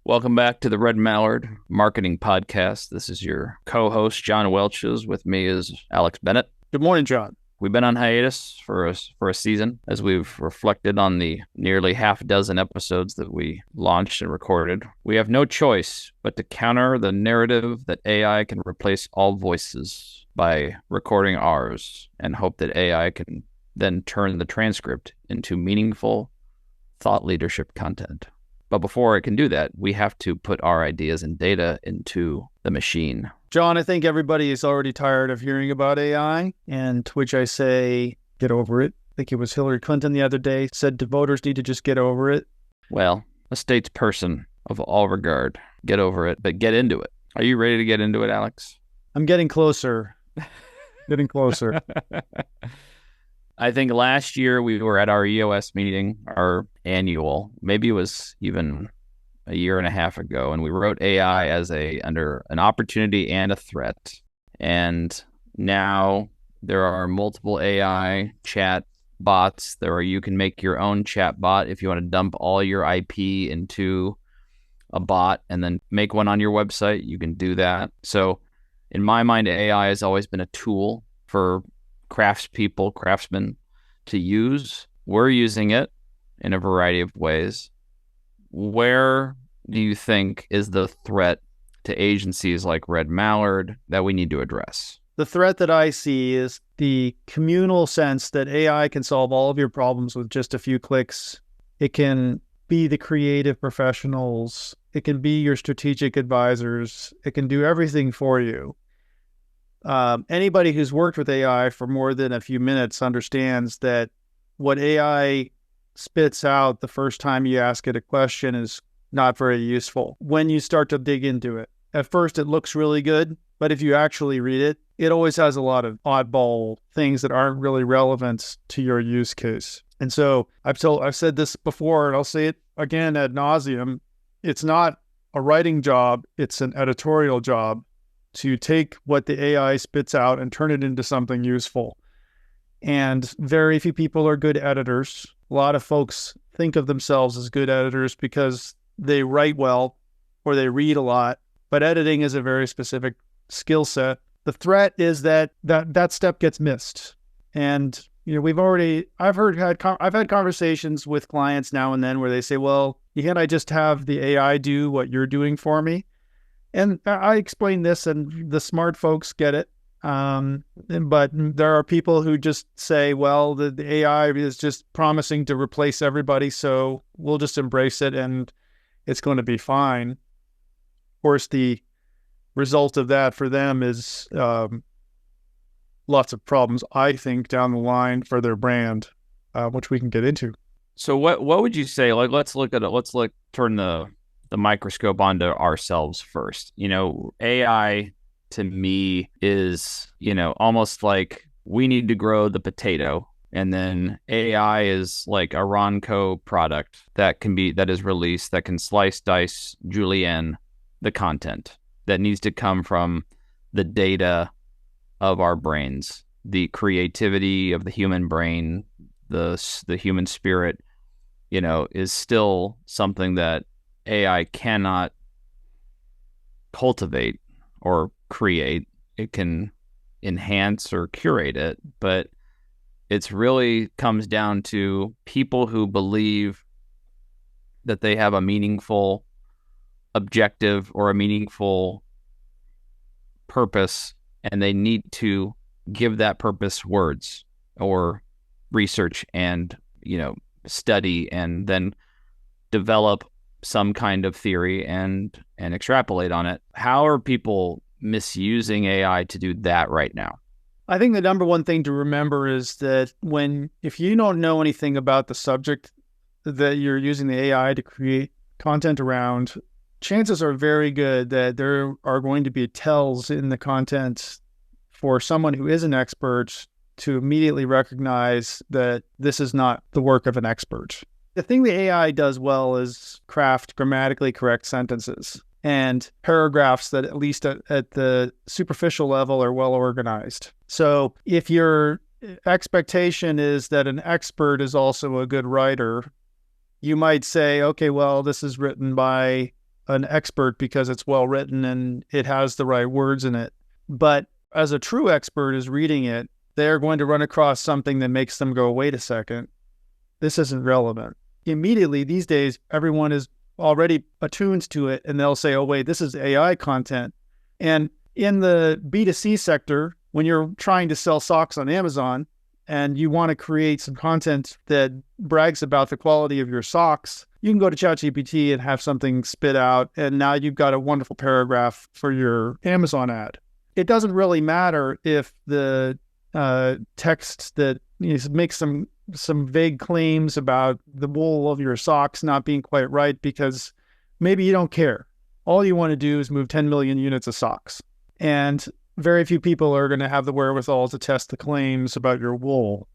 Welcome back to the Red Mallard Marketing Podcast. This is your co-host, John Welches. With me is Alex Bennett. Good morning, John. We've been on hiatus for a season as we've reflected on the nearly half dozen episodes that we launched and recorded. We have no choice but to counter the narrative that AI can replace all voices by recording ours and hope that AI can then turn the transcript into meaningful thought leadership content. But before it can do that, we have to put our ideas and data into the machine. John, I think everybody is already tired of hearing about AI, and to which I say, get over it. I think it was Hillary Clinton the other day said voters need to just get over it. Well, a statesperson of all regard, get over it, but get into it. Are you ready to get into it, Alex? I'm getting closer. Getting closer. I think last year we were at our EOS meeting, our annual, maybe it was even a year and a half ago, and we wrote AI as under an opportunity and a threat. And now there are multiple AI chat bots. You can make your own chat bot if you want to dump all your IP into a bot and then make one on your website. You can do that. So in my mind, AI has always been a tool for craftsmen to use. We're using it in a variety of ways. Where do you think is the threat to agencies like Red Mallard that we need to address? The threat that I see is the communal sense that AI can solve all of your problems with just a few clicks. It can be the creative professionals. It can be your strategic advisors. It can do everything for you. Anybody who's worked with AI for more than a few minutes understands that what AI spits out the first time you ask it a question is not very useful when you start to dig into it. At first, it looks really good, but if you actually read it, it always has a lot of oddball things that aren't really relevant to your use case. And so I've said this before, and I'll say it again ad nauseum. It's not a writing job, it's an editorial job to take what the AI spits out and turn it into something useful. And very few people are good editors. A lot of folks think of themselves as good editors because they write well or they read a lot, but editing is a very specific skill set. The threat is that step gets missed. And I've had conversations with clients now and then where they say, well, can't I just have the AI do what you're doing for me? And I explain this, and the smart folks get it. But there are people who just say, well, the AI is just promising to replace everybody, so we'll just embrace it and it's going to be fine. Of course, the result of that for them is lots of problems, I think, down the line for their brand, which we can get into. So what would you say? Like, let's turn the microscope onto ourselves first. AI to me is, almost like we need to grow the potato, and then AI is like a Ronco product that is released that can slice, dice, julienne the content that needs to come from the data of our brains, the creativity of the human brain, the human spirit, is still something that AI cannot cultivate or create. It can enhance or curate it, but it's really comes down to people who believe that they have a meaningful objective or a meaningful purpose, and they need to give that purpose words or research and, study and then develop some kind of theory and extrapolate on it. How are people misusing AI to do that right now? I think the number one thing to remember is that if you don't know anything about the subject that you're using the AI to create content around, chances are very good that there are going to be tells in the content for someone who is an expert to immediately recognize that this is not the work of an expert. The thing the AI does well is craft grammatically correct sentences and paragraphs that, at least at the superficial level, are well organized. So if your expectation is that an expert is also a good writer, you might say, okay, well, this is written by an expert because it's well written and it has the right words in it. But as a true expert is reading it, they're going to run across something that makes them go, wait a second, this isn't relevant. Immediately these days, everyone is already attuned to it and they'll say, oh, wait, this is AI content. And in the B2C sector, when you're trying to sell socks on Amazon and you want to create some content that brags about the quality of your socks, you can go to ChatGPT and have something spit out, and now you've got a wonderful paragraph for your Amazon ad. It doesn't really matter if the text that makes some vague claims about the wool of your socks not being quite right, because maybe you don't care. All you want to do is move 10 million units of socks. And very few people are going to have the wherewithal to test the claims about your wool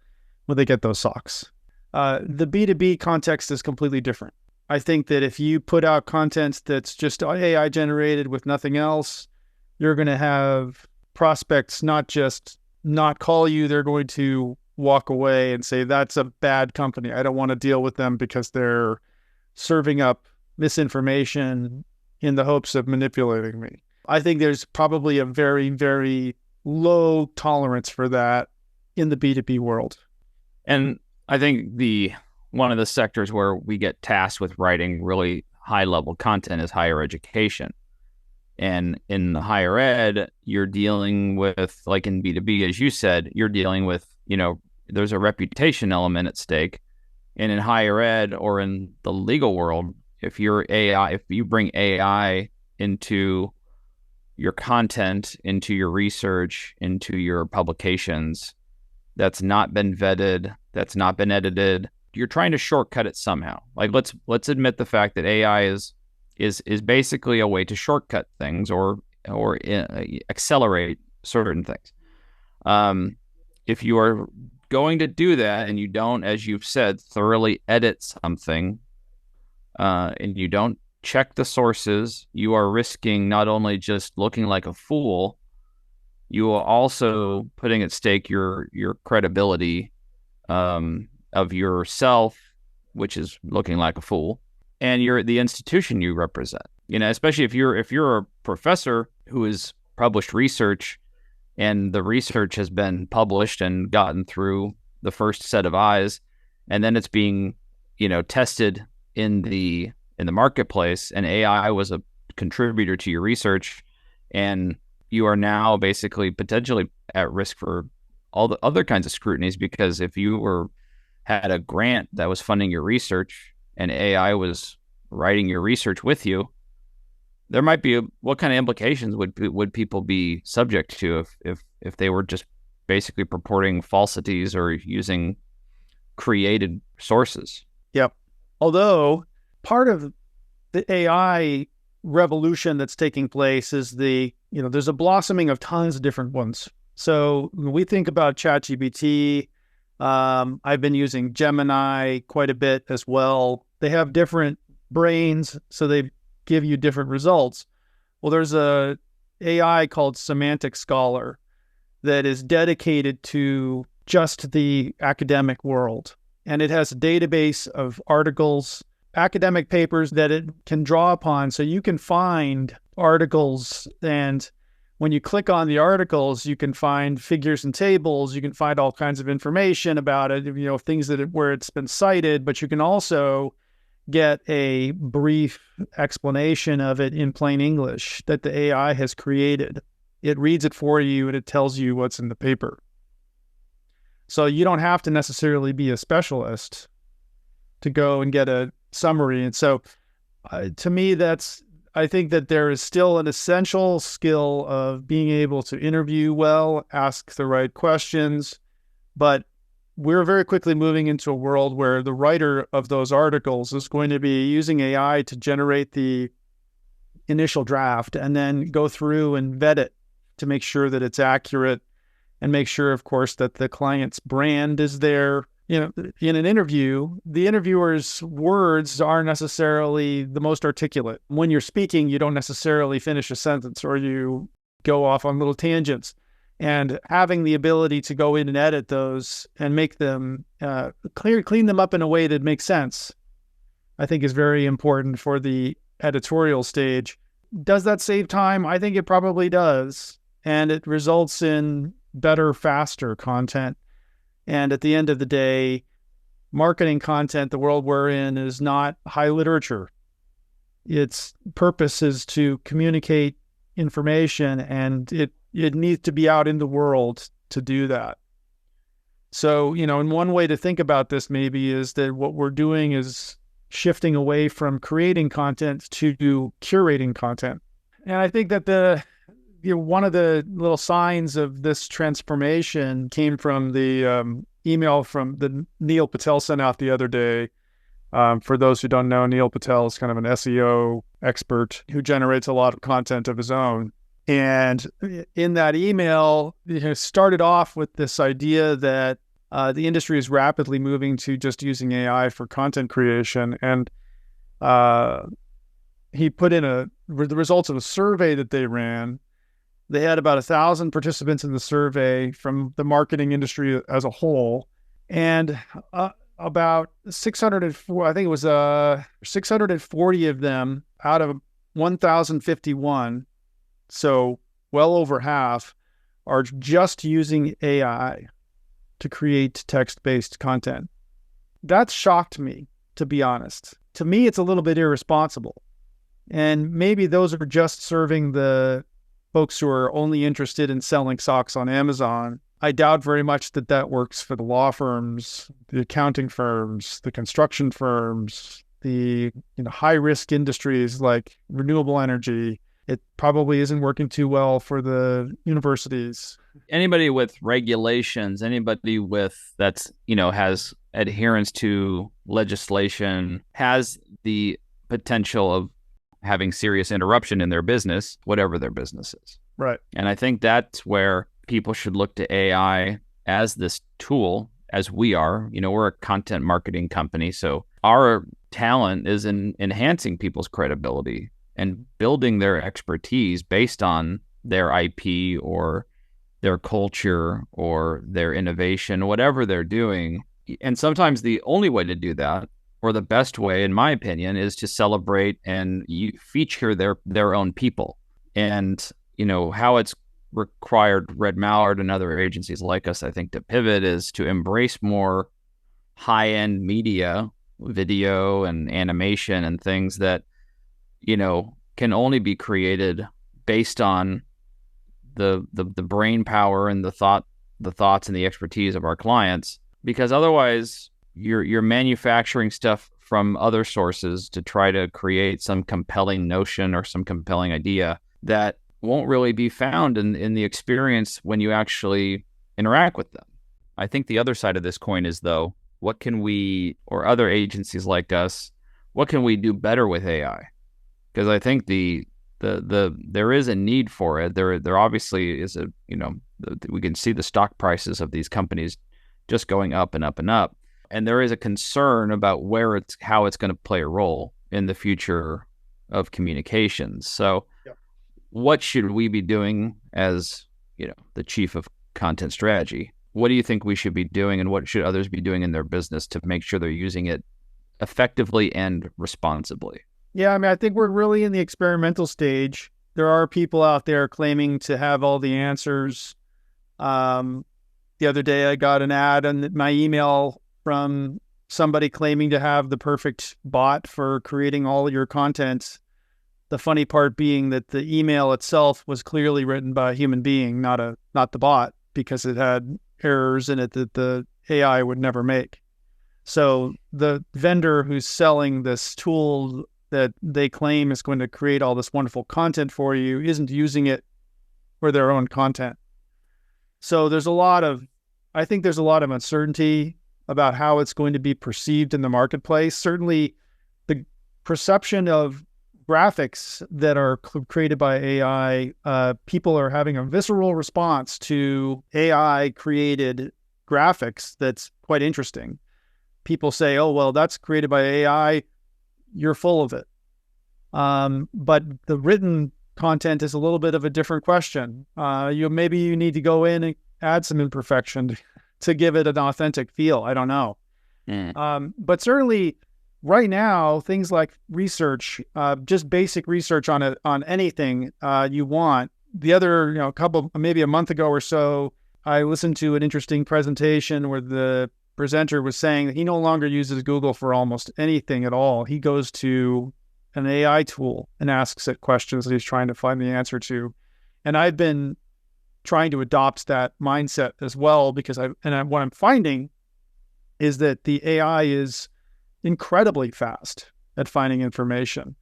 when they get those socks. The B2B context is completely different. I think that if you put out content that's just AI generated with nothing else, you're going to have prospects not just not call you, they're going to walk away and say, that's a bad company. I don't want to deal with them because they're serving up misinformation in the hopes of manipulating me. I think there's probably a very, very low tolerance for that in the B2B world. And I think one of the sectors where we get tasked with writing really high-level content is higher education. And in higher ed, you're dealing with, like in B2B, as you said, you're dealing with, there's a reputation element at stake. And in higher ed or in the legal world, if you bring AI into your content, into your research, into your publications, that's not been vetted, that's not been edited, you're trying to shortcut it somehow. Like let's admit the fact that AI is basically a way to shortcut things or accelerate certain things. If you are going to do that and you don't, as you've said, thoroughly edit something, and you don't check the sources, you are risking not only just looking like a fool, you are also putting at stake your credibility of yourself, which is looking like a fool, and the institution you represent. Especially if you're a professor who has published research and the research has been published and gotten through the first set of eyes, and then it's being tested in the marketplace, and AI was a contributor to your research, and you are now basically potentially at risk for all the other kinds of scrutinies, because if you had a grant that was funding your research and AI was writing your research with you, there might be what kind of implications would people be subject to if they were just basically purporting falsities or using created sources? Yep. Although part of the AI revolution that's taking place is there's a blossoming of tons of different ones. So when we think about ChatGPT, I've been using Gemini quite a bit as well. They have different brains, so they give you different results. Well, there's a AI called Semantic Scholar that is dedicated to just the academic world. And it has a database of articles, academic papers that it can draw upon. So you can find articles, and when you click on the articles, you can find figures and tables. You can find all kinds of information about it, things where it's been cited, but you can also get a brief explanation of it in plain English that the AI has created. It reads it for you and it tells you what's in the paper. So you don't have to necessarily be a specialist to go and get a summary. And so to me, I think that there is still an essential skill of being able to interview well, ask the right questions, but we're very quickly moving into a world where the writer of those articles is going to be using AI to generate the initial draft and then go through and vet it to make sure that it's accurate and make sure, of course, that the client's brand is there. In an interview, the interviewer's words aren't necessarily the most articulate. When you're speaking, you don't necessarily finish a sentence or you go off on little tangents. And having the ability to go in and edit those and make them clean them up in a way that makes sense, I think is very important for the editorial stage. Does that save time? I think it probably does. And it results in better, faster content. And at the end of the day, marketing content, the world we're in, is not high literature. Its purpose is to communicate information, and it needs to be out in the world to do that. So, and one way to think about this maybe is that what we're doing is shifting away from creating content to curating content. And I think that one of the little signs of this transformation came from the email from the Neil Patel sent out the other day. For those who don't know, Neil Patel is kind of an SEO expert who generates a lot of content of his own. And in that email, started off with this idea that the industry is rapidly moving to just using AI for content creation. And he put in the results of a survey that they ran. They had about 1,000 participants in the survey from the marketing industry as a whole. And about 604, I think it was 640 of them out of 1,051, so well over half, are just using AI to create text-based content. That shocked me, to be honest. To me, it's a little bit irresponsible. And maybe those are just serving the folks who are only interested in selling socks on Amazon. I doubt very much that works for the law firms, the accounting firms, the construction firms, the high-risk industries like renewable energy. It probably isn't working too well for the universities. Anybody with regulations, anybody that's has adherence to legislation, has the potential of having serious interruption in their business, whatever their business is. Right. And I think that's where people should look to AI as this tool, as we are. We're a content marketing company, so our talent is in enhancing people's credibility and building their expertise based on their IP or their culture or their innovation, whatever they're doing. And sometimes the only way to do that, or the best way, in my opinion, is to celebrate and feature their own people. And, how it's required Red Mallard and other agencies like us, I think, to pivot is to embrace more high-end media, video and animation and things that, can only be created based on the brain power and the thoughts and the expertise of our clients. Because otherwise you're manufacturing stuff from other sources to try to create some compelling notion or some compelling idea that won't really be found in the experience when you actually interact with them. I think the other side of this coin is, though, what can we, or other agencies like us, what can we do better with AI? Because I think there is a need for it. There obviously is we can see the stock prices of these companies just going up and up and up. And there is a concern about how it's going to play a role in the future of communications. So what should we be doing as, the chief of content strategy? What do you think we should be doing, and what should others be doing in their business to make sure they're using it effectively and responsibly? Yeah, I think we're really in the experimental stage. There are people out there claiming to have all the answers. The other day I got an ad on my email from somebody claiming to have the perfect bot for creating all your content. The funny part being that the email itself was clearly written by a human being, not the bot, because it had errors in it that the AI would never make. So the vendor who's selling this tool that they claim is going to create all this wonderful content for you isn't using it for their own content. So I think there's a lot of uncertainty about how it's going to be perceived in the marketplace. Certainly the perception of graphics that are created by AI, people are having a visceral response to AI created graphics that's quite interesting. People say, oh, well, that's created by AI. You're full of it. But the written content is a little bit of a different question. Maybe you need to go in and add some imperfection to give it an authentic feel. I don't know. But certainly right now, things like research, just basic research on anything you want. The other, maybe a month ago or so, I listened to an interesting presentation where the presenter was saying that he no longer uses Google for almost anything at all. He goes to an AI tool and asks it questions that he's trying to find the answer to. And I've been trying to adopt that mindset as well, because what I'm finding is that the AI is incredibly fast at finding information.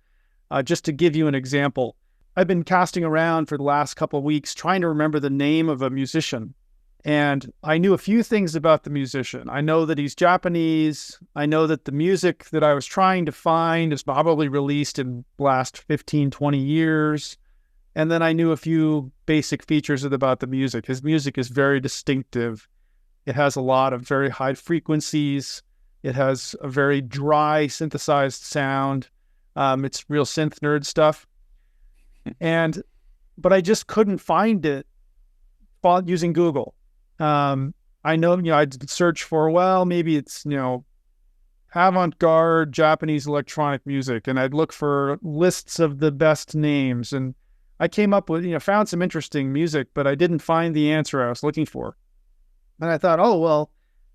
Just to give you an example, I've been casting around for the last couple of weeks trying to remember the name of a musician. And I knew a few things about the musician. I know that he's Japanese. I know that the music that I was trying to find is probably released in the last 15, 20 years. And then I knew a few basic features about the music. His music is very distinctive. It has a lot of very high frequencies. It has a very dry synthesized sound. It's real synth nerd stuff. But I just couldn't find it using Google. I know, I'd search for, well, maybe it's, avant-garde Japanese electronic music. And I'd look for lists of the best names. And I came up with, found some interesting music, but I didn't find the answer I was looking for. And I thought, oh, well,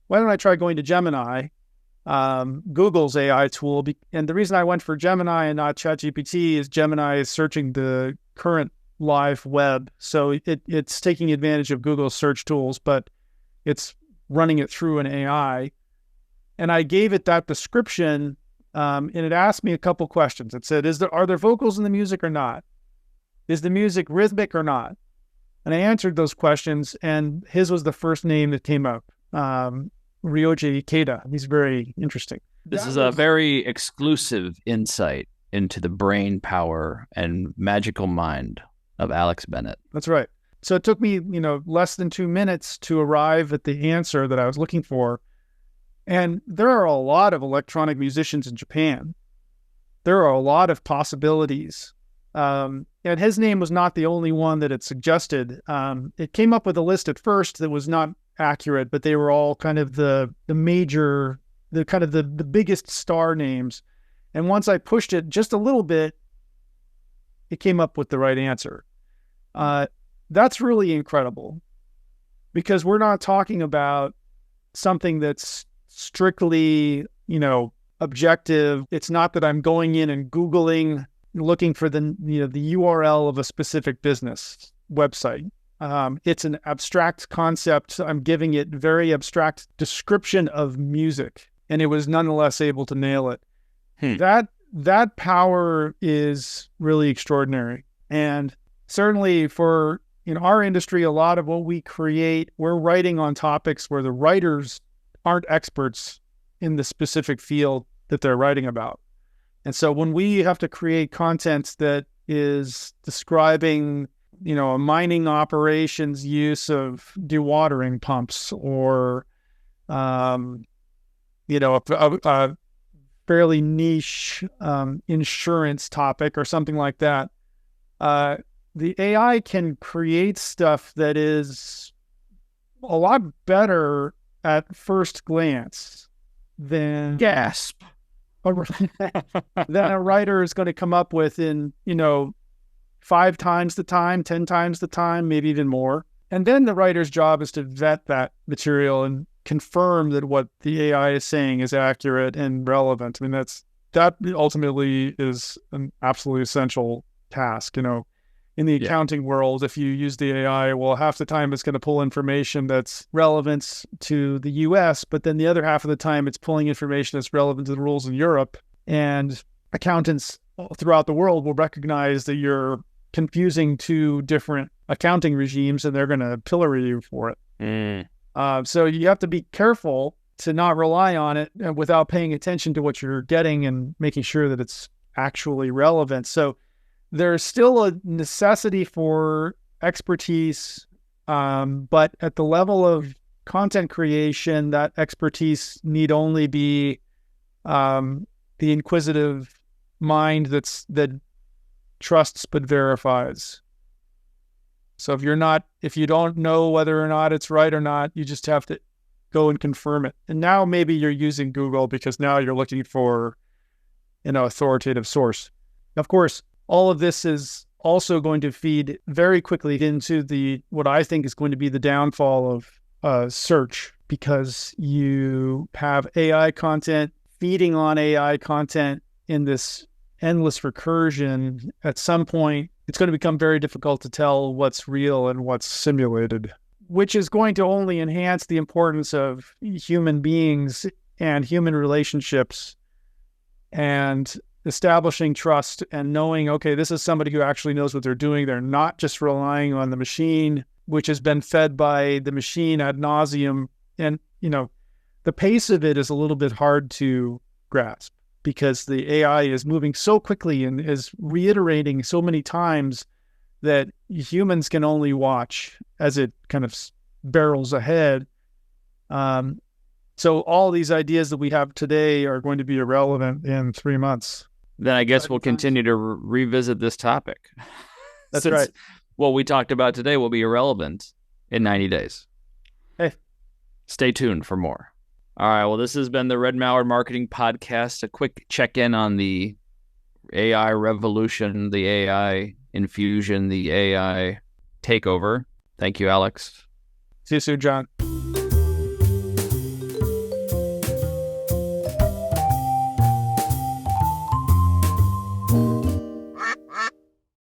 why don't I try going to Gemini, Google's AI tool? And the reason I went for Gemini and not ChatGPT is Gemini is searching the current live web. So it's taking advantage of Google's search tools, but it's running it through an AI. And I gave it that description, and it asked me a couple questions. It said, are there vocals in the music or not? Is the music rhythmic or not? And I answered those questions, and his was the first name that came up, Ryoji Ikeda. He's very interesting. This is a very exclusive insight into the brain power and magical mind of Alex Bennett. That's right. So it took me, less than 2 minutes to arrive at the answer that I was looking for. And there are a lot of electronic musicians in Japan. There are a lot of possibilities. And his name was not the only one that it suggested. It came up with a list at first that was not accurate, but they were all kind of the major, the biggest star names. And once I pushed it just a little bit, it came up with the right answer. That's really incredible, because we're not talking about something that's strictly, objective. It's not that I'm going in and Googling, looking for the URL of a specific business website. It's an abstract concept. I'm giving it very abstract description of music, and it was nonetheless able to nail it. That power is really extraordinary. And certainly for our industry, a lot of what we create, we're writing on topics where the writers aren't experts in the specific field that they're writing about. And so when we have to create content that is describing, a mining operation's use of dewatering pumps, or, a fairly niche insurance topic or something like that, the AI can create stuff that is a lot better at first glance than gasp than a writer is going to come up with in 5 times the time, 10 times the time, maybe even more. And then the writer's job is to vet that material and confirm that what the AI is saying is accurate and relevant. I mean, that ultimately is an absolutely essential task. In the accounting world, if you use the AI, well, half the time it's going to pull information that's relevant to the US, but then the other half of the time it's pulling information that's relevant to the rules in Europe. And accountants throughout the world will recognize that you're confusing 2 different accounting regimes, and they're going to pillory you for it. So you have to be careful to not rely on it without paying attention to what you're getting and making sure that it's actually relevant. So there's still a necessity for expertise, but at the level of content creation, that expertise need only be the inquisitive mind that trusts but verifies. So if you don't know whether or not it's right or not, you just have to go and confirm it. And now maybe you're using Google because now you're looking for an authoritative source. Of course, all of this is also going to feed very quickly into what I think is going to be the downfall of search, because you have AI content feeding on AI content in this endless recursion. At some point, it's going to become very difficult to tell what's real and what's simulated, which is going to only enhance the importance of human beings and human relationships and establishing trust and knowing, okay, this is somebody who actually knows what they're doing. They're not just relying on the machine, which has been fed by the machine ad nauseum. And, the pace of it is a little bit hard to grasp because the AI is moving so quickly and is reiterating so many times that humans can only watch as it kind of barrels ahead. So all these ideas that we have today are going to be irrelevant in 3 months. Then I guess we'll continue to revisit this topic. That's right. What we talked about today will be irrelevant in 90 days. Hey. Stay tuned for more. All right. Well, this has been the Red Mallard Marketing Podcast. A quick check-in on the AI revolution, the AI infusion, the AI takeover. Thank you, Alex. See you soon, John.